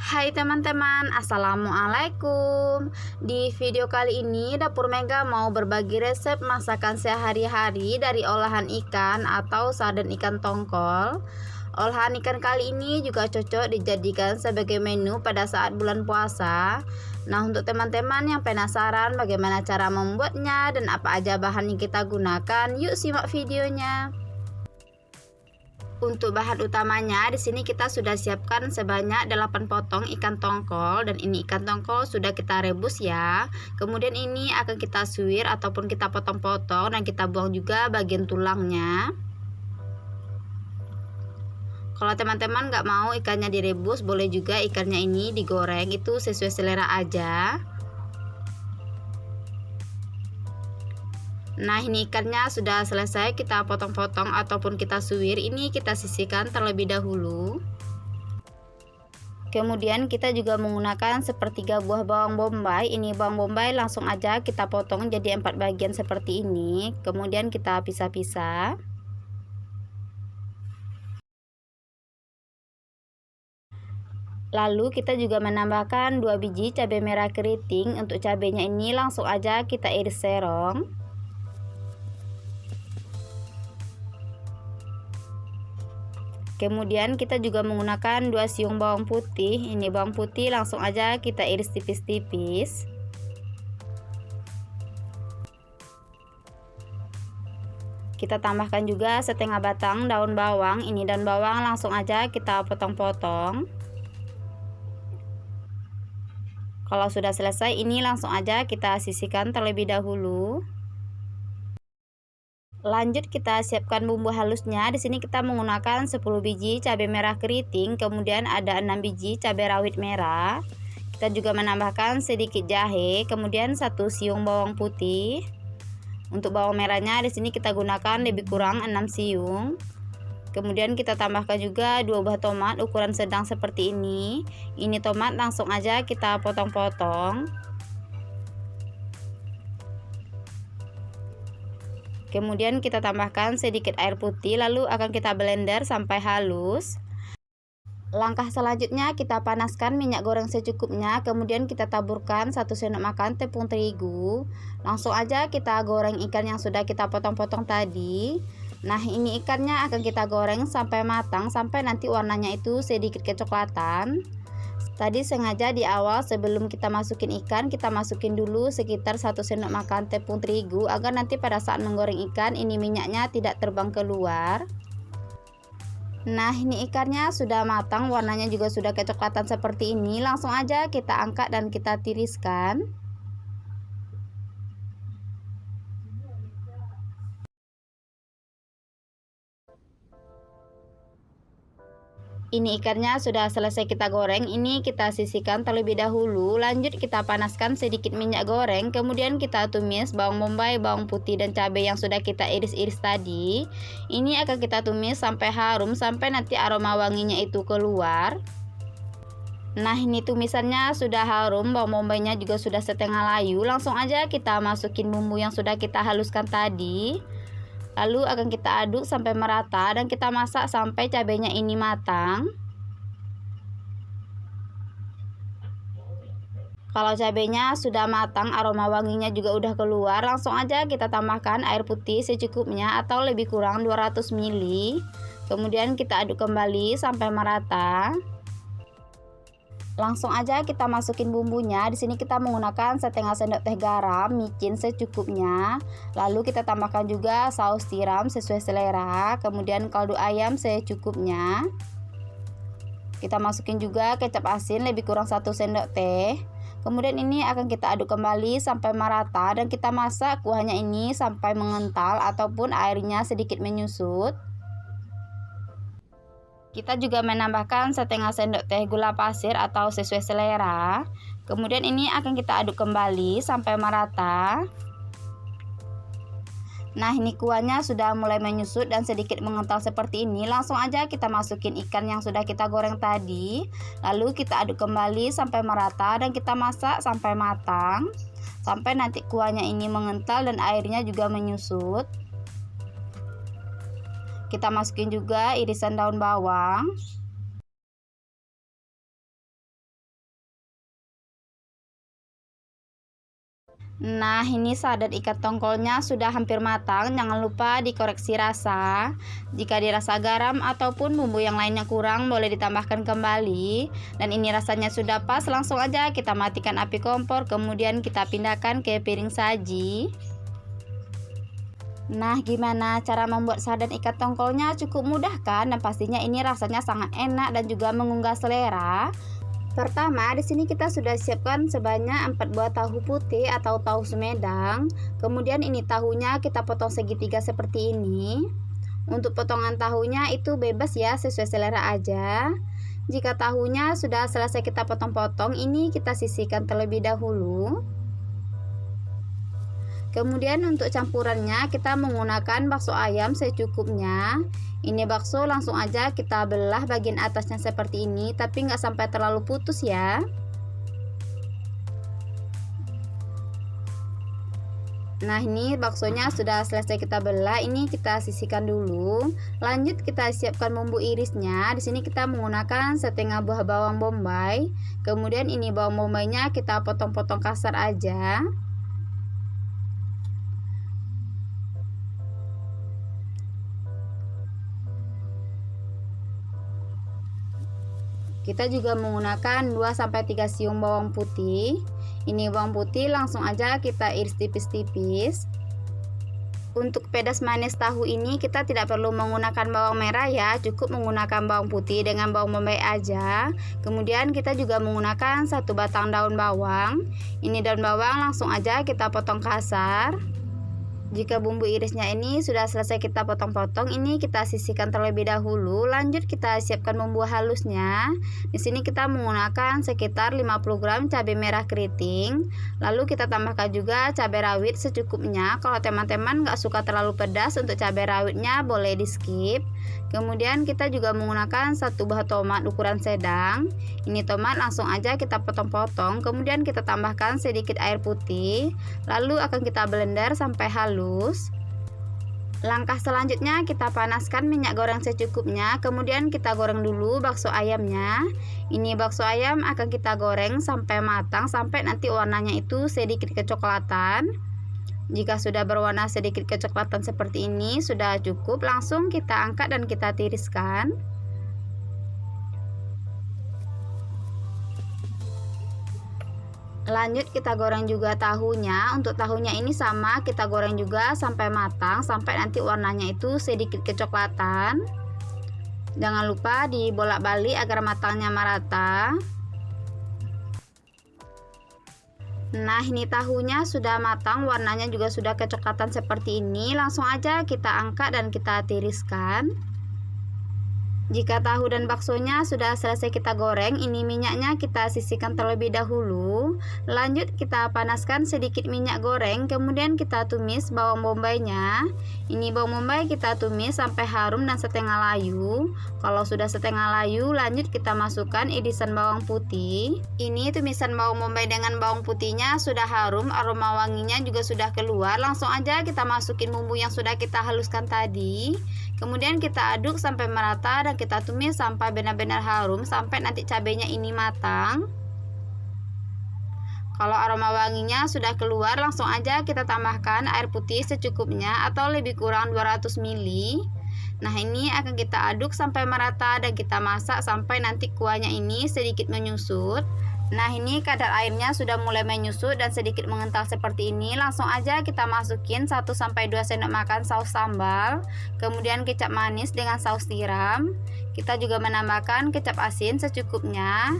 Hai teman-teman, assalamualaikum. Di video kali ini Dapur Mega mau berbagi resep masakan sehari-hari dari olahan ikan atau sarden ikan tongkol. Olahan ikan kali ini juga cocok dijadikan sebagai menu pada saat bulan puasa. Nah, untuk teman-teman yang penasaran bagaimana cara membuatnya dan apa aja bahan yang kita gunakan, yuk simak videonya. Untuk bahan utamanya di sini kita sudah siapkan sebanyak 8 potong ikan tongkol, dan ini ikan tongkol sudah kita rebus ya. Kemudian ini akan kita suwir ataupun kita potong-potong dan kita buang juga bagian tulangnya. Kalau teman-teman nggak mau ikannya direbus, boleh juga ikannya ini digoreng, itu sesuai selera aja. Nah, ini ikannya sudah selesai kita potong-potong ataupun kita suwir. Ini kita sisihkan terlebih dahulu. Kemudian kita juga menggunakan sepertiga buah bawang bombay. Ini bawang bombay langsung aja kita potong jadi 4 bagian seperti ini. Kemudian kita pisah-pisah. Lalu kita juga menambahkan 2 biji cabai merah keriting. Untuk cabainya ini langsung aja kita iris serong. Kemudian kita juga menggunakan 2 siung bawang putih. Ini bawang putih langsung aja kita iris tipis-tipis. Kita tambahkan juga setengah batang daun bawang. Ini daun bawang langsung aja kita potong-potong. Kalau sudah selesai, ini langsung aja kita sisihkan terlebih dahulu. Lanjut kita siapkan bumbu halusnya. Di sini kita menggunakan 10 biji cabai merah keriting, kemudian ada 6 biji cabai rawit merah. Kita juga menambahkan sedikit jahe, kemudian 1 siung bawang putih. Untuk bawang merahnya di sini kita gunakan lebih kurang 6 siung. Kemudian kita tambahkan juga 2 buah tomat ukuran sedang seperti ini. Ini tomat langsung aja kita potong-potong. Kemudian kita tambahkan sedikit air putih, lalu akan kita blender sampai halus. Langkah selanjutnya kita panaskan minyak goreng secukupnya, kemudian kita taburkan 1 sendok makan tepung terigu. Langsung aja kita goreng ikan yang sudah kita potong-potong tadi. Nah, ini ikannya akan kita goreng sampai matang, sampai nanti warnanya itu sedikit kecoklatan. Tadi sengaja di awal sebelum kita masukin ikan, kita masukin dulu sekitar 1 sendok makan tepung terigu, agar nanti pada saat menggoreng ikan ini minyaknya tidak terbang keluar. Nah, ini ikannya sudah matang, warnanya juga sudah kecoklatan seperti ini. Langsung aja kita angkat dan kita tiriskan. Ini ikannya sudah selesai kita goreng. Ini kita sisihkan terlebih dahulu. Lanjut kita panaskan sedikit minyak goreng. Kemudian kita tumis bawang bombay, bawang putih, dan cabai yang sudah kita iris-iris tadi. Ini akan kita tumis sampai harum, sampai nanti aroma wanginya itu keluar. Nah, ini tumisannya sudah harum, bawang bombaynya juga sudah setengah layu. Langsung aja kita masukin bumbu yang sudah kita haluskan tadi. Lalu akan kita aduk sampai merata dan kita masak sampai cabainya ini matang. Kalau cabainya sudah matang, aroma wanginya juga udah keluar, langsung aja kita tambahkan air putih secukupnya atau lebih kurang 200 ml. Kemudian kita aduk kembali sampai merata. Langsung aja kita masukin bumbunya. Di sini kita menggunakan setengah sendok teh garam, micin secukupnya. Lalu kita tambahkan juga saus tiram sesuai selera, kemudian kaldu ayam secukupnya. Kita masukin juga kecap asin lebih kurang 1 sendok teh. Kemudian ini akan kita aduk kembali sampai merata dan kita masak kuahnya ini sampai mengental ataupun airnya sedikit menyusut. Kita juga menambahkan setengah sendok teh gula pasir atau sesuai selera. Kemudian ini akan kita aduk kembali sampai merata. Nah, ini kuahnya sudah mulai menyusut dan sedikit mengental seperti ini. Langsung aja kita masukin ikan yang sudah kita goreng tadi. Lalu kita aduk kembali sampai merata dan kita masak sampai matang. Sampai nanti kuahnya ini mengental dan airnya juga menyusut. Kita masukin juga irisan daun bawang. Nah, ini sadat ikat tongkolnya sudah hampir matang. Jangan lupa dikoreksi rasa. Jika dirasa garam ataupun bumbu yang lainnya kurang, boleh ditambahkan kembali. Dan ini rasanya sudah pas, langsung aja kita matikan api kompor, kemudian kita pindahkan ke piring saji. Nah, gimana cara membuat sadat ikat tongkolnya? Cukup mudah kan? Dan pastinya ini rasanya sangat enak dan juga menggugah selera. Pertama, di sini kita sudah siapkan sebanyak 4 buah tahu putih atau tahu Sumedang. Kemudian ini tahunya kita potong segitiga seperti ini. Untuk potongan tahunya itu bebas ya, sesuai selera aja. Jika tahunya sudah selesai kita potong-potong, ini kita sisihkan terlebih dahulu. Kemudian untuk campurannya kita menggunakan bakso ayam secukupnya. Ini bakso langsung aja kita belah bagian atasnya seperti ini, tapi nggak sampai terlalu putus ya. Nah, ini baksonya sudah selesai kita belah, ini kita sisihkan dulu. Lanjut kita siapkan bumbu irisnya. Di sini kita menggunakan setengah buah bawang bombay. Kemudian ini bawang bombaynya kita potong-potong kasar aja. Kita juga menggunakan 2-3 siung bawang putih. Ini bawang putih langsung aja kita iris tipis-tipis. Untuk pedas manis tahu ini kita tidak perlu menggunakan bawang merah ya, cukup menggunakan bawang putih dengan bawang bombay aja. Kemudian kita juga menggunakan 1 batang daun bawang. Ini daun bawang langsung aja kita potong kasar. Jika bumbu irisnya ini sudah selesai kita potong-potong, ini kita sisihkan terlebih dahulu. Lanjut kita siapkan bumbu halusnya. Di sini kita menggunakan sekitar 50 gram cabai merah keriting. Lalu kita tambahkan juga cabai rawit secukupnya. Kalau teman-teman nggak suka terlalu pedas, untuk cabai rawitnya boleh di skip. Kemudian kita juga menggunakan 1 buah tomat ukuran sedang. Ini tomat langsung aja kita potong-potong. Kemudian kita tambahkan sedikit air putih. Lalu akan kita blender sampai halus. Langkah selanjutnya kita panaskan minyak goreng secukupnya. Kemudian kita goreng dulu bakso ayamnya. Ini bakso ayam akan kita goreng sampai matang, sampai nanti warnanya itu sedikit kecoklatan. Jika sudah berwarna sedikit kecoklatan seperti ini, sudah cukup. Langsung kita angkat dan kita tiriskan. Lanjut kita goreng juga tahunya. Untuk tahunya ini sama, kita goreng juga sampai matang, sampai nanti warnanya itu sedikit kecoklatan. Jangan lupa dibolak-balik agar matangnya merata. Nah, ini tahunya sudah matang, warnanya juga sudah kecoklatan seperti ini. Langsung aja kita angkat dan kita tiriskan. Jika tahu dan baksonya sudah selesai kita goreng, ini minyaknya kita sisihkan terlebih dahulu. Lanjut kita panaskan sedikit minyak goreng, kemudian kita tumis bawang bombaynya. Ini bawang bombay kita tumis sampai harum dan setengah layu. Kalau sudah setengah layu, lanjut kita masukkan irisan bawang putih. Ini tumisan bawang bombay dengan bawang putihnya sudah harum, aroma wanginya juga sudah keluar. Langsung aja kita masukin bumbu yang sudah kita haluskan tadi. Kemudian kita aduk sampai merata dan kita tumis sampai benar-benar harum, sampai nanti cabenya ini matang. Kalau aroma wanginya sudah keluar, langsung aja kita tambahkan air putih secukupnya atau lebih kurang 200 ml. Nah, ini akan kita aduk sampai merata dan kita masak sampai nanti kuahnya ini sedikit menyusut. Nah, ini kadar airnya sudah mulai menyusut dan sedikit mengental seperti ini. Langsung aja kita masukin 1-2 sendok makan saus sambal, kemudian kecap manis dengan saus tiram. Kita juga menambahkan kecap asin secukupnya.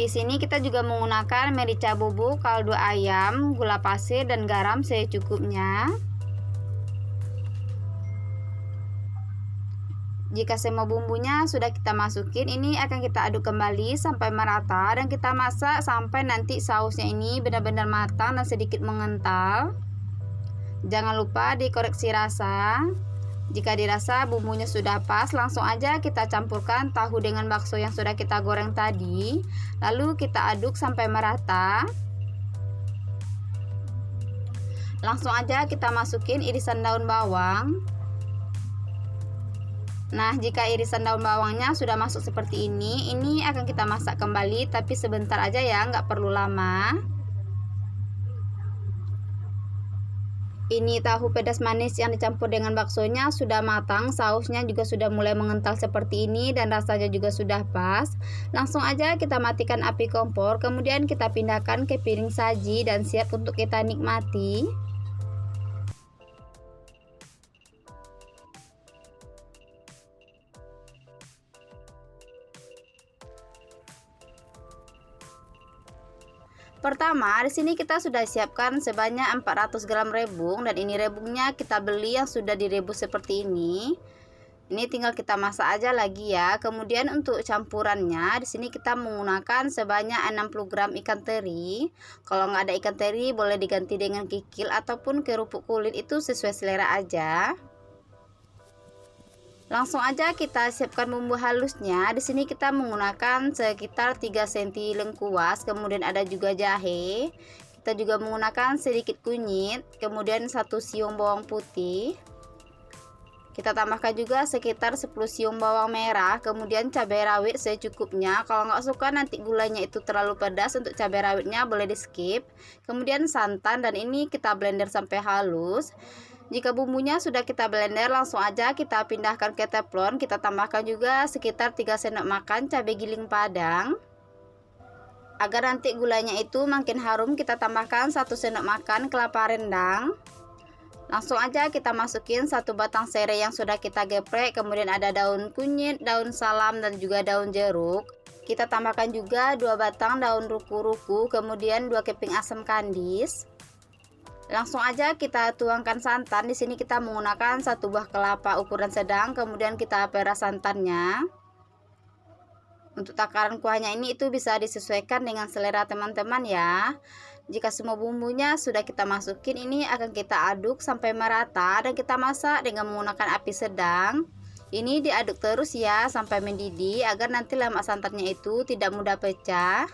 Di sini kita juga menggunakan merica bubuk, kaldu ayam, gula pasir dan garam secukupnya. Jika semua bumbunya sudah kita masukin, ini akan kita aduk kembali sampai merata dan kita masak sampai nanti sausnya ini benar-benar matang dan sedikit mengental. Jangan lupa dikoreksi rasa. Jika dirasa bumbunya sudah pas, langsung aja kita campurkan tahu dengan bakso yang sudah kita goreng tadi. Lalu kita aduk sampai merata. Langsung aja kita masukin irisan daun bawang. Nah, jika irisan daun bawangnya sudah masuk seperti ini akan kita masak kembali, tapi sebentar aja ya, nggak perlu lama. Ini tahu pedas manis yang dicampur dengan baksonya sudah matang, sausnya juga sudah mulai mengental seperti ini dan rasanya juga sudah pas. Langsung aja kita matikan api kompor, kemudian kita pindahkan ke piring saji dan siap untuk kita nikmati. Pertama, di sini kita sudah siapkan sebanyak 400 gram rebung dan ini rebungnya kita beli yang sudah direbus seperti ini. Ini tinggal kita masak aja lagi ya. Kemudian untuk campurannya di sini kita menggunakan sebanyak 60 gram ikan teri. Kalau nggak ada ikan teri boleh diganti dengan kikil ataupun kerupuk kulit, itu sesuai selera aja. Langsung aja kita siapkan bumbu halusnya. Di sini kita menggunakan sekitar 3 cm lengkuas, kemudian ada juga jahe. Kita juga menggunakan sedikit kunyit, kemudian 1 siung bawang putih. Kita tambahkan juga sekitar 10 siung bawang merah, kemudian cabai rawit secukupnya. Kalau nggak suka nanti gulanya itu terlalu pedas, untuk cabai rawitnya boleh di skip. Kemudian santan dan ini kita blender sampai halus. Jika bumbunya sudah kita blender, langsung aja kita pindahkan ke teflon. Kita tambahkan juga sekitar 3 sendok makan cabai giling padang. Agar nanti gulanya itu makin harum, kita tambahkan 1 sendok makan kelapa rendang. Langsung aja kita masukin 1 batang serai yang sudah kita geprek, kemudian ada daun kunyit, daun salam dan juga daun jeruk. Kita tambahkan juga 2 batang daun ruku-ruku, kemudian 2 keping asam kandis. Langsung aja kita tuangkan santan. Di sini kita menggunakan 1 buah kelapa ukuran sedang, kemudian kita peras santannya. Untuk takaran kuahnya ini itu bisa disesuaikan dengan selera teman-teman ya. Jika semua bumbunya sudah kita masukin, ini akan kita aduk sampai merata dan kita masak dengan menggunakan api sedang. Ini diaduk terus ya sampai mendidih agar nanti lemak santannya itu tidak mudah pecah.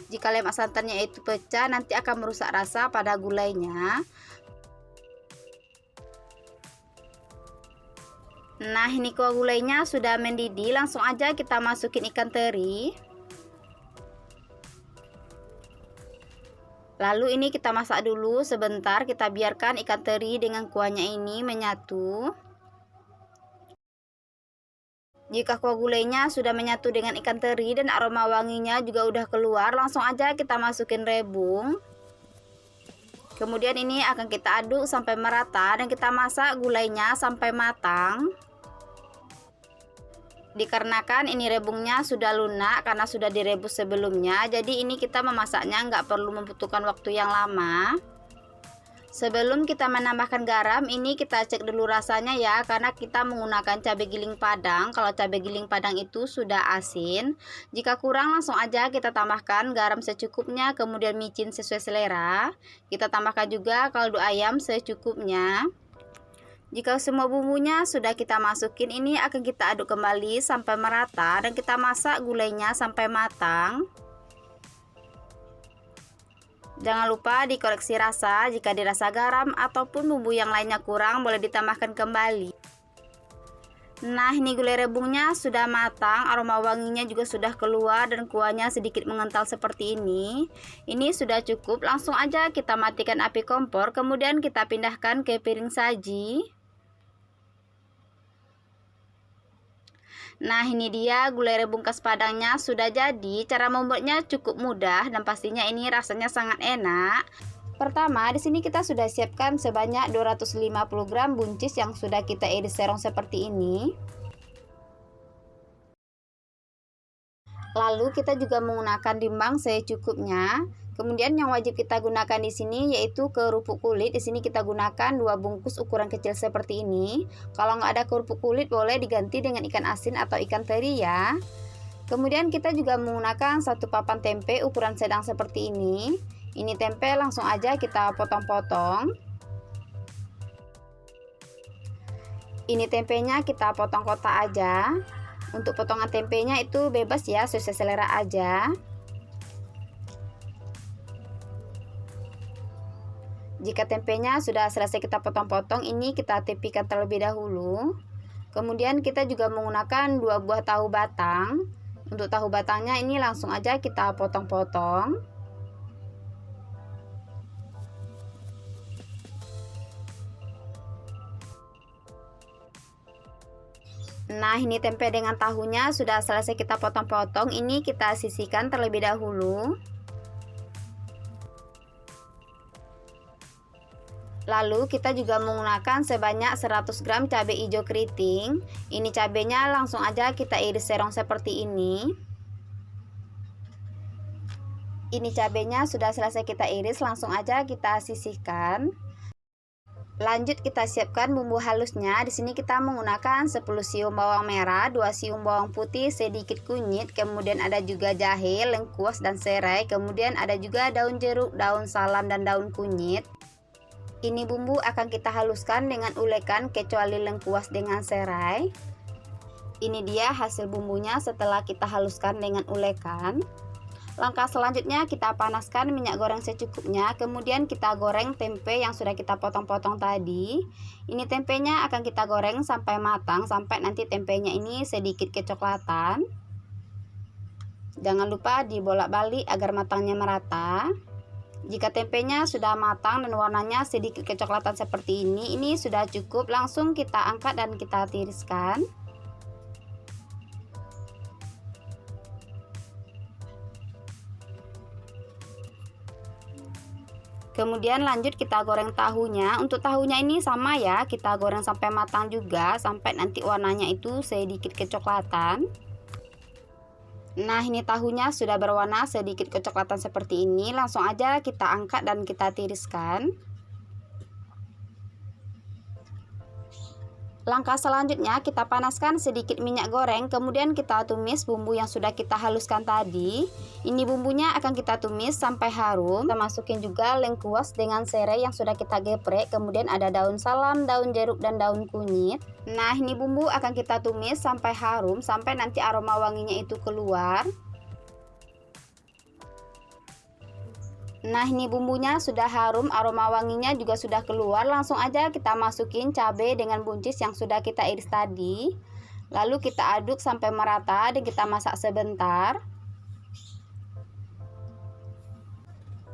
Jika lemak santannya itu pecah, nanti akan merusak rasa pada gulainya. Nah, ini kuah gulainya sudah mendidih. Langsung aja kita masukin ikan teri. Lalu ini kita masak dulu sebentar. Kita biarkan ikan teri dengan kuahnya ini menyatu. Jika kuah gulainya sudah menyatu dengan ikan teri dan aroma wanginya juga udah keluar, langsung aja kita masukin rebung. Kemudian ini akan kita aduk sampai merata dan kita masak gulainya sampai matang. Dikarenakan ini rebungnya sudah lunak karena sudah direbus sebelumnya, jadi ini kita memasaknya nggak perlu membutuhkan waktu yang lama. Sebelum kita menambahkan garam, ini kita cek dulu rasanya ya, karena kita menggunakan cabai giling padang. Kalau cabai giling padang itu sudah asin. Jika kurang, langsung aja kita tambahkan garam secukupnya, kemudian micin sesuai selera. Kita tambahkan juga kaldu ayam secukupnya. Jika semua bumbunya sudah kita masukin, ini akan kita aduk kembali sampai merata dan kita masak gulainya sampai matang. Jangan lupa dikoreksi rasa, jika dirasa garam ataupun bumbu yang lainnya kurang boleh ditambahkan kembali. Nah, ini gulai rebungnya sudah matang, aroma wanginya juga sudah keluar dan kuahnya sedikit mengental seperti ini. Ini sudah cukup, langsung aja kita matikan api kompor, kemudian kita pindahkan ke piring saji. Nah, ini dia gulai rebung khas Padangnya sudah jadi. Cara membuatnya cukup mudah dan pastinya ini rasanya sangat enak. Pertama, di sini kita sudah siapkan sebanyak 250 gram buncis yang sudah kita iris serong seperti ini. Lalu kita juga menggunakan timbang secukupnya. Kemudian yang wajib kita gunakan di sini yaitu kerupuk kulit. Di sini kita gunakan 2 bungkus ukuran kecil seperti ini. Kalau nggak ada kerupuk kulit boleh diganti dengan ikan asin atau ikan teri ya. Kemudian kita juga menggunakan 1 papan tempe ukuran sedang seperti ini. Ini tempe langsung aja kita potong-potong. Ini tempenya kita potong kotak aja. Untuk potongan tempenya itu bebas ya, sesuai selera aja. Jika tempenya sudah selesai kita potong-potong, ini kita tepikan terlebih dahulu. Kemudian kita juga menggunakan 2 buah tahu batang. Untuk tahu batangnya ini langsung aja kita potong-potong. Nah, ini tempe dengan tahunya sudah selesai kita potong-potong. Ini kita sisihkan terlebih dahulu. Lalu kita juga menggunakan sebanyak 100 gram cabai hijau keriting. Ini cabenya langsung aja kita iris serong seperti ini. Ini cabenya sudah selesai kita iris, langsung aja kita sisihkan. Lanjut kita siapkan bumbu halusnya. Di sini kita menggunakan 10 siung bawang merah, 2 siung bawang putih, sedikit kunyit, kemudian ada juga jahe, lengkuas dan serai, kemudian ada juga daun jeruk, daun salam dan daun kunyit. Ini bumbu akan kita haluskan dengan ulekan kecuali lengkuas dengan serai. Ini dia hasil bumbunya setelah kita haluskan dengan ulekan. Langkah selanjutnya kita panaskan minyak goreng secukupnya, kemudian kita goreng tempe yang sudah kita potong-potong tadi. Ini tempenya akan kita goreng sampai matang, sampai nanti tempenya ini sedikit kecoklatan. Jangan lupa dibolak-balik agar matangnya merata. Jika tempenya sudah matang dan warnanya sedikit kecoklatan seperti ini sudah cukup. Langsung kita angkat dan kita tiriskan. Kemudian lanjut kita goreng tahunya. Untuk tahunya ini sama ya, kita goreng sampai matang juga, sampai nanti warnanya itu sedikit kecoklatan. Nah, ini tahunya sudah berwarna sedikit kecoklatan seperti ini. Langsung aja kita angkat dan kita tiriskan. Langkah selanjutnya kita panaskan sedikit minyak goreng, kemudian kita tumis bumbu yang sudah kita haluskan tadi. Ini bumbunya akan kita tumis sampai harum. Kita masukin juga lengkuas dengan serai yang sudah kita geprek, kemudian ada daun salam, daun jeruk dan daun kunyit. Nah, ini bumbu akan kita tumis sampai harum, sampai nanti aroma wanginya itu keluar. Nah, ini bumbunya sudah harum, aroma wanginya juga sudah keluar. Langsung aja kita masukin cabai dengan buncis yang sudah kita iris tadi. Lalu kita aduk sampai merata dan kita masak sebentar.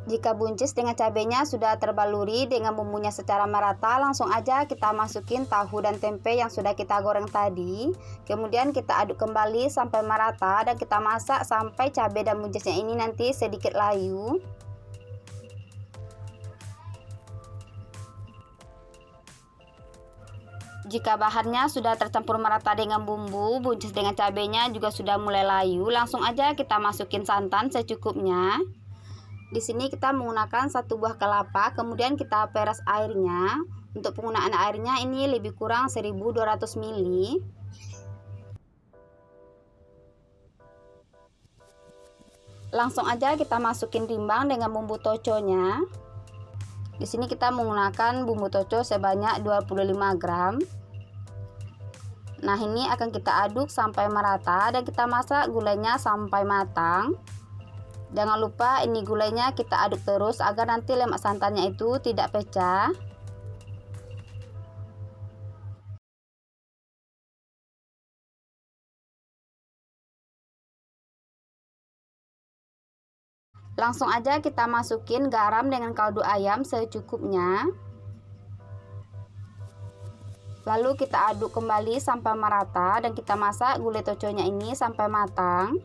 Jika buncis dengan cabainya sudah terbaluri dengan bumbunya secara merata, langsung aja kita masukin tahu dan tempe yang sudah kita goreng tadi. Kemudian kita aduk kembali sampai merata dan kita masak sampai cabai dan buncisnya ini nanti sedikit layu. Jika bahannya sudah tercampur merata dengan bumbu, buncis dengan cabenya juga sudah mulai layu, langsung aja kita masukin santan secukupnya. Di sini kita menggunakan 1 buah kelapa, kemudian kita peras airnya. Untuk penggunaan airnya ini lebih kurang 1200 ml. Langsung aja kita masukin timbang dengan bumbu toconya. Di sini kita menggunakan bumbu toco sebanyak 25 gram. Nah, ini akan kita aduk sampai merata dan kita masak gulainya sampai matang. Jangan lupa ini gulainya kita aduk terus agar nanti lemak santannya itu tidak pecah. Langsung aja kita masukin garam dengan kaldu ayam secukupnya. Lalu kita aduk kembali sampai merata dan kita masak gulai toconya ini sampai matang.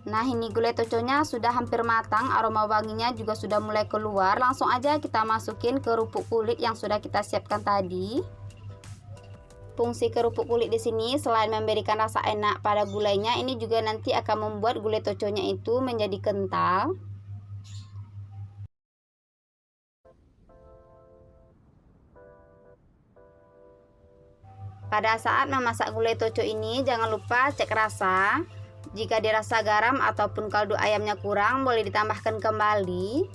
Nah, ini gulai toconya sudah hampir matang, aroma wanginya juga sudah mulai keluar. Langsung aja kita masukin kerupuk kulit yang sudah kita siapkan tadi. Fungsi kerupuk kulit di sini selain memberikan rasa enak pada gulainya, ini juga nanti akan membuat gulai toconya itu menjadi kental. Pada saat memasak gulai toco ini jangan lupa cek rasa. Jika dirasa garam ataupun kaldu ayamnya kurang, boleh ditambahkan kembali.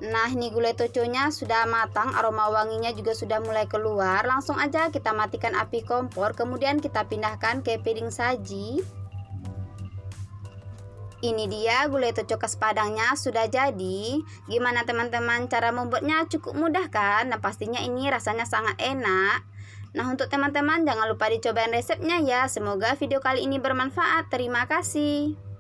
Nah, ini gulai toconya sudah matang, aroma wanginya juga sudah mulai keluar. Langsung aja kita matikan api kompor, kemudian kita pindahkan ke piring saji. Ini dia gulai toco khas Padangnya sudah jadi. Gimana teman-teman, cara membuatnya cukup mudah kan? Nah, pastinya ini rasanya sangat enak. Nah, untuk teman-teman jangan lupa dicobain resepnya ya. Semoga video kali ini bermanfaat. Terima kasih.